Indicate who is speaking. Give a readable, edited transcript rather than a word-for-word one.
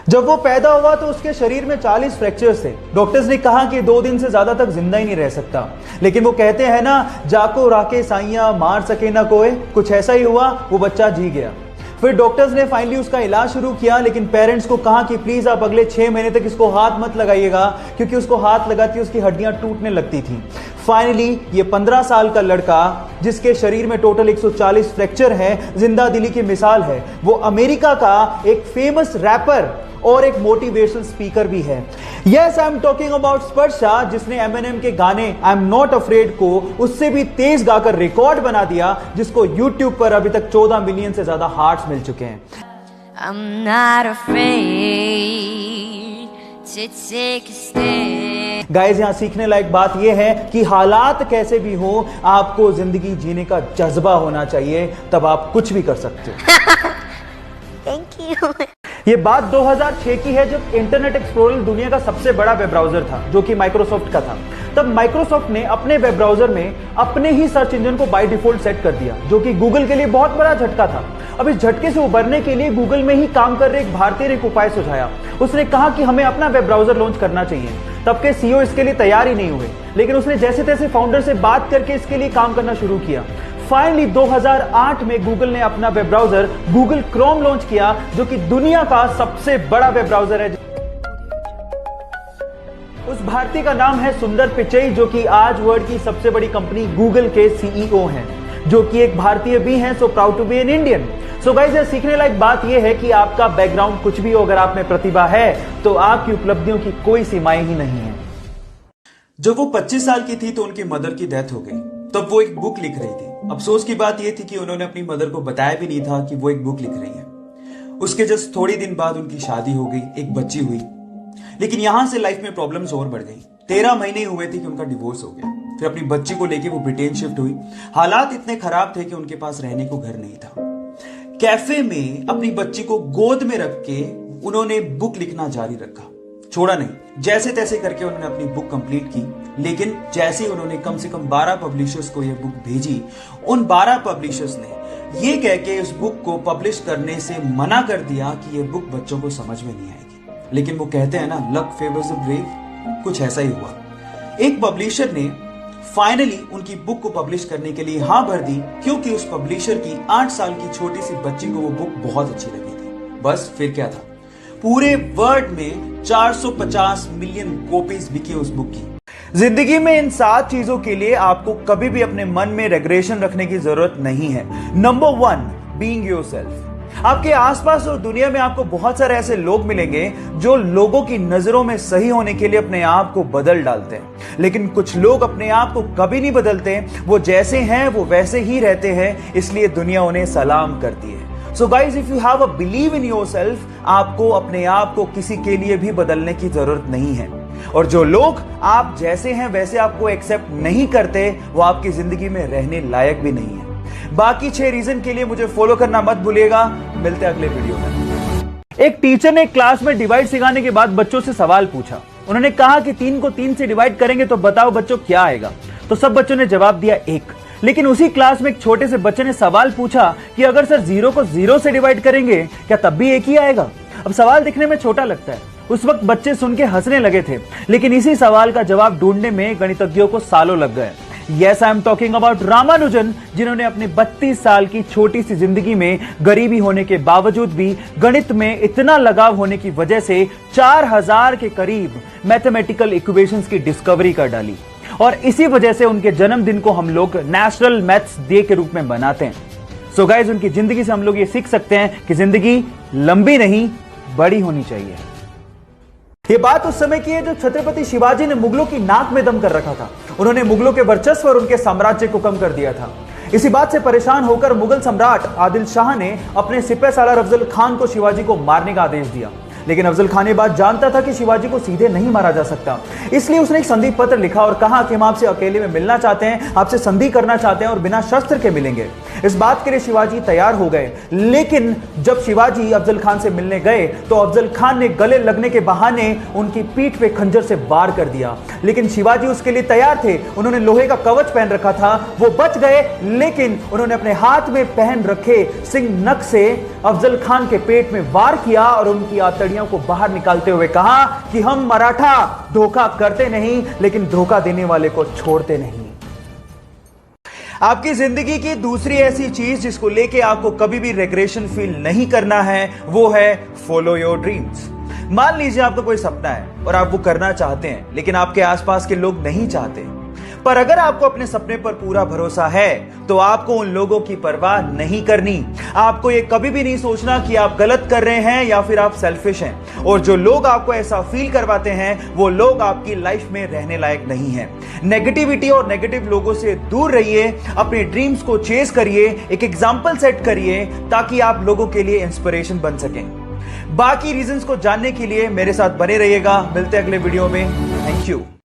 Speaker 1: जब वो पैदा हुआ तो उसके शरीर में 40 फ्रैक्चर्स थे। डॉक्टर्स ने कहा कि 2 दिन से ज्यादा तक जिंदा ही नहीं रह सकता, लेकिन वो कहते हैं ना, जाको राके साइयां मार सके ना कोई, कुछ ऐसा ही हुआ, वो बच्चा जी गया। फिर डॉक्टर्स ने फाइनली उसका इलाज शुरू किया, लेकिन पेरेंट्स को कहा कि प्लीज आप अगले 6 महीने तक इसको हाथ मत लगाइएगा, क्योंकि उसको हाथ लगाती उसकी हड्डियां टूटने लगती थी। फाइनली ये 15 साल का लड़का, जिसके शरीर में टोटल 140 फ्रैक्चर है, जिंदा दिली की मिसाल है। वो अमेरिका का एक फेमस रैपर और एक मोटिवेशनल स्पीकर भी है। Yes, I am talking about Sparsha, जिसने एमिनेम के गाने आई एम नॉट अफ्रेड को उससे भी तेज गाकर रिकॉर्ड बना दिया, जिसको यूट्यूब पर अभी तक 14 मिलियन से ज्यादा हार्ट्स मिल चुके हैं। I'm not afraid to take a stand. Guys, यहां सीखने लायक बात यह है कि हालात कैसे भी हो, आपको जिंदगी जीने का जज्बा होना चाहिए, तब आप कुछ भी कर सकते हो।
Speaker 2: Thank you.
Speaker 1: ये बात 2006 की है, जब इंटरनेट एक्सप्लोरर दुनिया का सबसे बड़ा वेब ब्राउजर था, जो कि माइक्रोसॉफ्ट का था। तब माइक्रोसॉफ्ट ने अपने वेब ब्राउजर में अपने ही सर्च इंजन को बाय डिफॉल्ट सेट कर दिया, जो कि गूगल के लिए बहुत बड़ा झटका था। अब इस झटके से उबरने के लिए गूगल में ही काम कर रहे एक भारतीय ने एक उपाय सुझाया। उसने कहा कि हमें अपना वेब ब्राउजर लॉन्च करना चाहिए। तब के सीईओ इसके लिए तैयार ही नहीं हुए, लेकिन उसने जैसे तैसे फाउंडर से बात करके इसके लिए काम करना शुरू किया। फाइनली 2008 में गूगल ने अपना web browser Google Chrome launch किया, जो कि दुनिया का सबसे बड़ा वेब ब्राउजर है। उस भारतीय का नाम है सुंदर पिचई, जो कि आज वर्ल्ड की सबसे बड़ी कंपनी गूगल के सीईओ हैं, जो कि एक भारतीय भी हैं। So proud to be an Indian. So guys, ये सीखने लायक बात यह है कि आपका बैकग्राउंड कुछ भी हो, अगर आप में प्रतिभा है तो आपकी उपलब्धियों की कोई सीमाएं ही नहीं है।
Speaker 3: जब वो 25 साल की थी तो उनकी मदर की डेथ हो गई। तब वो एक बुक लिख रही थी। अफसोस की बात यह थी कि उन्होंने अपनी मदर को बताया भी नहीं था कि वो एक बुक लिख रही है। उसके जस्ट थोड़ी दिन बाद उनकी शादी हो गई, एक बच्ची हुई। लेकिन यहां से लाइफ में प्रॉब्लम्स और बढ़ गई। 13 महीने हुए थे कि उनका डिवोर्स हो गया। फिर अपनी बच्ची को लेके वो ब्रिटेन शिफ्ट हुई। हालात इतने खराब थे कि उनके पास रहने को घर नहीं था। कैफे में अपनी बच्ची को गोद में रख के उन्होंने बुक लिखना जारी रखा, छोड़ा नहीं। जैसे तैसे करके उन्होंने अपनी बुक कंप्लीट की। लेकिन जैसे उन्होंने कम से कम 12 पब्लिशर्स को यह बुक भेजी, उन 12 पब्लिशर्स ने ये कह के उस बुक को पब्लिश करने से मना कर दिया कि यह बुक बच्चों को समझ में नहीं आएगी। लेकिन वो कहते हैं ना, लक फेवर्स द ब्रेव, कुछ ऐसा ही हुआ। एक पब्लिशर ने फाइनली उनकी बुक को पब्लिश करने के लिए हाँ भर दी, क्योंकि उस पब्लिशर की 8 साल की छोटी सी बच्ची को वो बुक बहुत अच्छी लगी थी। बस फिर क्या था, पूरे वर्ल्ड में 450 मिलियन कॉपीज बिकी उस बुक की।
Speaker 1: जिंदगी में इन 7 चीजों के लिए आपको कभी भी अपने मन में रेग्रेशन रखने की जरूरत नहीं है। Number 1, being yourself. आपके आसपास और दुनिया में आपको बहुत सारे ऐसे लोग मिलेंगे जो लोगों की नजरों में सही होने के लिए अपने आप को बदल डालते हैं, लेकिन कुछ लोग अपने आप को कभी नहीं बदलते। वो जैसे हैं वो वैसे ही रहते हैं, इसलिए दुनिया उन्हें सलाम करती है। So guys, if you have a believe in yourself, आपको अपने आप को किसी के लिए भी बदलने की जरूरत नहीं है। और जो लोग आप जैसे हैं वैसे आपको एक्सेप्ट नहीं करते, वो आपकी जिंदगी में रहने लायक भी नहीं है। बाकी 6 रीजन के लिए मुझे फॉलो करना मत भूलिएगा। मिलते हैं अगले वीडियो में। एक टीचर ने क्लास में डिवाइड सिखाने के बाद बच्चों से सवाल पूछा। उन्होंने कहा कि 3 को 3 से डिवाइड करेंगे तो बताओ बच्चों क्या आएगा। तो सब बच्चों ने जवाब दिया 1। लेकिन उसी क्लास में एक छोटे से बच्चे ने सवाल पूछा कि अगर सर 0 को 0 से डिवाइड करेंगे क्या तब भी 1 ही आएगा। अब सवाल दिखने में छोटा लगता है, उस वक्त बच्चे सुन के हंसने लगे थे, लेकिन इसी सवाल का जवाब ढूंढने में गणितज्ञों को सालों लग गए। Yes, I am talking about Ramanujan, जिन्होंने अपनी 32 साल की छोटी सी जिंदगी में गरीबी होने के बावजूद भी गणित में इतना लगाव होने की वजह से 4000 के करीब मैथमेटिकल इक्वेशंस की डिस्कवरी कर डाली। और इसी वजह से उनके जन्मदिन को हम लोग नेशनल मैथ्स डे के रूप में मनाते हैं। सो गाइस, उनकी जिंदगी से हम लोग ये सीख सकते हैं कि जिंदगी लंबी नहीं, बड़ी होनी चाहिए। ये बात उस समय की है जब छत्रपति शिवाजी ने मुगलों की नाक में दम कर रखा था। उन्होंने मुगलों के वर्चस्व और उनके साम्राज्य को कम कर दिया था। इसी बात से परेशान होकर मुगल सम्राट आदिल शाह ने अपने सिपहसालार अफजल खान को शिवाजी को मारने का आदेश दिया। लेकिन अफजल खान ये बात जानता था कि शिवाजी को सीधे नहीं मारा जा सकता, इसलिए उसने एक संधि पत्र लिखा और कहा कि हम आपसे अकेले में मिलना चाहते हैं, आपसे संधि करना चाहते हैं और बिना शस्त्र के मिलेंगे। इस बात के लिए शिवाजी तैयार हो गए, लेकिन जब शिवाजी अफजल खान से मिलने गए तो अफजल खान ने गले लगने के बहाने उनकी पीठ पे खंजर से वार कर दिया। लेकिन शिवाजी उसके लिए तैयार थे, उन्होंने लोहे का कवच पहन रखा था, वो बच गए, लेकिन उन्होंने अपने हाथ में पहन रखे सिंह नख से अफजल खान के पेट में वार किया और उनकी आंतड़ियों को बाहर निकालते हुए कहा कि हम मराठा धोखा करते नहीं, लेकिन धोखा देने वाले को छोड़ते नहीं। आपकी जिंदगी की दूसरी ऐसी चीज जिसको लेके आपको कभी भी रिग्रेशन फील नहीं करना है, वो है फॉलो योर ड्रीम्स। मान लीजिए आपका कोई सपना है और आप वो करना चाहते हैं, लेकिन आपके आसपास के लोग नहीं चाहते। पर अगर आपको अपने सपने पर पूरा भरोसा है तो आपको उन लोगों की परवाह नहीं करनी। आपको ये कभी भी नहीं सोचना कि आप गलत कर रहे हैं या फिर आप सेल्फिश हैं। और जो लोग आपको ऐसा फील करवाते हैं वो लोग आपकी लाइफ में रहने लायक नहीं हैं। नेगेटिविटी और नेगेटिव लोगों से दूर रहिए, अपने ड्रीम्स को चेस करिए, एक एग्जाम्पल सेट करिए ताकि आप लोगों के लिए इंस्पिरेशन बन सकें। बाकी रीजंस को जानने के लिए मेरे साथ बने रहिएगा। मिलते हैं अगले वीडियो में। Thank you.